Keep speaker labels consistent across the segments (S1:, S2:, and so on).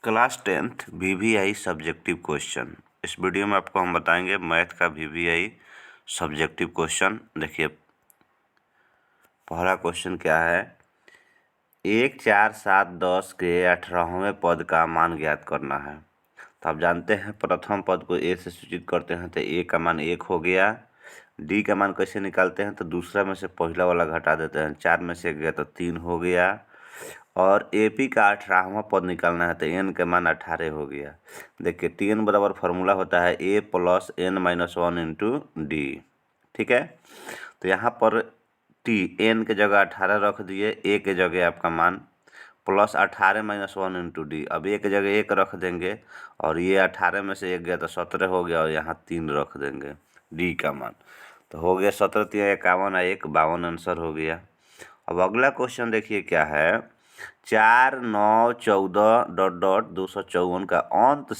S1: Class 10th VVI subjective question. इस video में आपको हम बताएंगे मैथ का VVI सब्जेक्टिव क्वेश्चन। देखिए पहला क्वेश्चन क्या है, 1, 4, 7, 10 के 18वें पद का मान ज्ञात करना है। तो आप जानते हैं प्रथम पद को ए से सूचित करते हैं तो ए का मान 1 हो गया। डी का मान कैसे निकालते हैं तो दूसरा में से पहला वाला घटा देते हैं, 4 में से 1 गया तो 3 हो गया। और एपी का 18वां पद निकालना है तो एन के मान 18 हो गया। देखिए टी बराबर फार्मूला होता है A plus N minus 1 into D. ठीक है, तो यहाँ पर टी एन के जगह 18 रख दिए, ए के जगह आपका मान प्लस 18 माइनस 1 इंटू डी। अब ए के जगह 1 रख देंगे और ये 18 में से 1 गया तो 17 हो गया और यहाँ 3 रख देंगे डी का मान, तो हो गया 17 3 51 1 52 आंसर हो गया। अब अगला क्वेश्चन देखिए क्या है, 4, 9, 14 डॉट डॉट 254 का अंत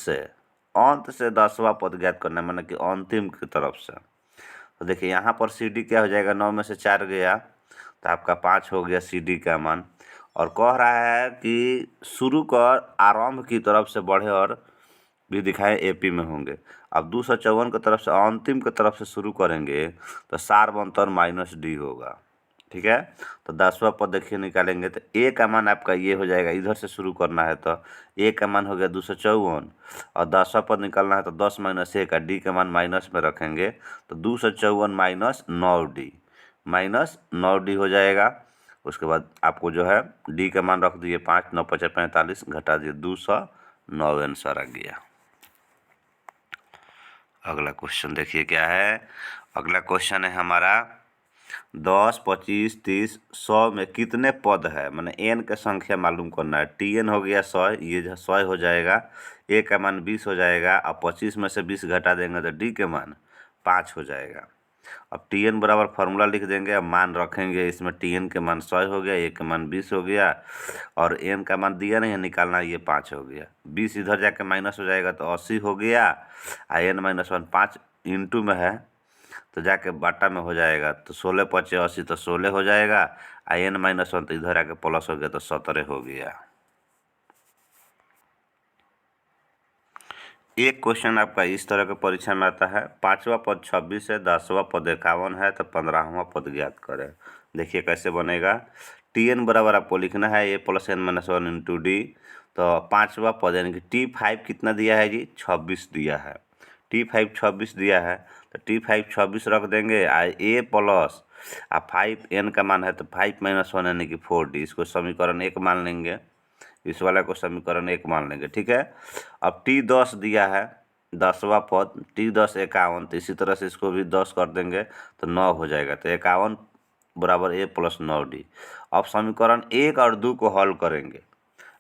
S1: से 10वां पद ज्ञात करना है, मतलब कि अंतिम की तरफ से। तो देखिए यहाँ पर सी डी क्या हो जाएगा, 9 में से 4 गया तो आपका 5 हो गया सी डी का मान। और कह रहा है कि शुरू कर आरंभ की तरफ से बढ़े और भी दिखाए एपी में होंगे। अब 254 की तरफ से अंतिम की तरफ से शुरू करेंगे तो सार बनतर माइनस डी होगा। ठीक है, तो 10वां पद देखिए निकालेंगे तो ए का मान आपका ये हो जाएगा, इधर से शुरू करना है तो ए का मान हो गया 254 और 10वां पद निकालना है तो 10 माइनस 1 का डी का मान माइनस में रखेंगे तो 254 माइनस 9D हो जाएगा। उसके बाद आपको जो है डी का मान रख दिए 5, 9 5 45 घटा दिए 209 आंसर आ गया। अगला क्वेश्चन देखिए क्या है, अगला क्वेश्चन है हमारा 10, 25, 30, 100 में कितने पद है, मैंने एन का संख्या मालूम करना है। टी एन हो गया 100, ये 100 हो जाएगा, ए का मान 20 हो जाएगा। अब 25 में से 20 घटा देंगे तो डी के मान 5 हो जाएगा। अब टी एन बराबर फार्मूला लिख देंगे, अब मान रखेंगे इसमें, टी एन के मान 100 हो गया, ए के मान 20 हो गया और एन का मान दिया नहीं है निकालना, ये 5 हो गया। 20 इधर जाके माइनस हो जाएगा तो 80 हो गया, आ एन माइनस 1 5 इंटू में है तो जाके बाटा में हो जाएगा, तो 16 5 80 तो 16 हो जाएगा, आ एन माइनस 1 तो इधर आके प्लस हो गया तो 17 हो गया। एक क्वेश्चन आपका इस तरह के परीक्षा में आता है, 5वां पद 26 है, 10वां पद 51 है तो 15वां पद ज्ञात करें। देखिए कैसे बनेगा, टी एन बराबर आपको लिखना है A plus N minus 1 into D. तो 5वां पद यानी कि T5 कितना दिया है जी, 26 दिया है। T5 26 दिया है तो T5 26 रख देंगे, आ ए प्लस 5 एन का मान है तो 5 माइनस 1 यानी कि 4D, इसको समीकरण 1 मान लेंगे, इस वाला को समीकरण 1 मान लेंगे। ठीक है, अब T10 दिया है 10वां पद, T10 51, तो इसी तरह से इसको भी 10 कर देंगे तो 9 हो जाएगा, तो 51 बराबर ए प्लस 9D। अब समीकरण 1 और 2 को हल करेंगे,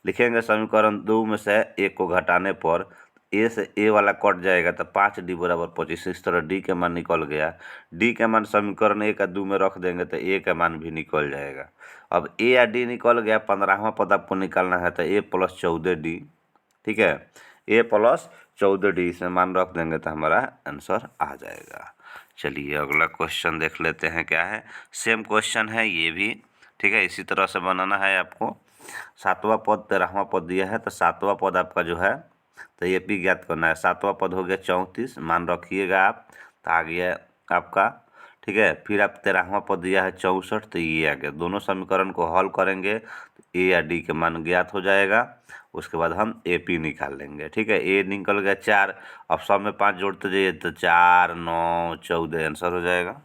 S1: लिखेंगे समीकरण 2 में से 1 को घटाने पर ए से ए वाला कट जाएगा तो 5D बराबर 25, इस तरह डी के मान निकल गया। डी के मान समीकरण 1 और 2 में रख देंगे तो ए का मान भी निकल जाएगा। अब ए या डी निकल गया, 15वां पद आपको निकालना है तो ए प्लस 14D। ठीक है, ए प्लस 14D से मान रख देंगे तो हमारा आंसर आ जाएगा। चलिए अगला क्वेश्चन देख लेते हैं क्या है, सेम क्वेश्चन है ये भी। ठीक है, इसी तरह से बनाना है आपको। 7वां पद 13वां पद दिया है तो 7वां पद आपका जो है तो ये भी ज्ञात करना है। 7वां पद हो गया 34, मान रखिएगा आप, तो आ गया आपका। ठीक है, फिर आप 13वां पद दिया है 64, तो ये आ गया। दोनों समीकरण को हल करेंगे तो ए या डी के मान ज्ञात हो जाएगा। उसके बाद हम ए पी निकाल लेंगे। ठीक है, ए निकल गया 4, अब सब में 5 जोड़ते जाइए तो 4, 9, 14 आंसर हो जाएगा।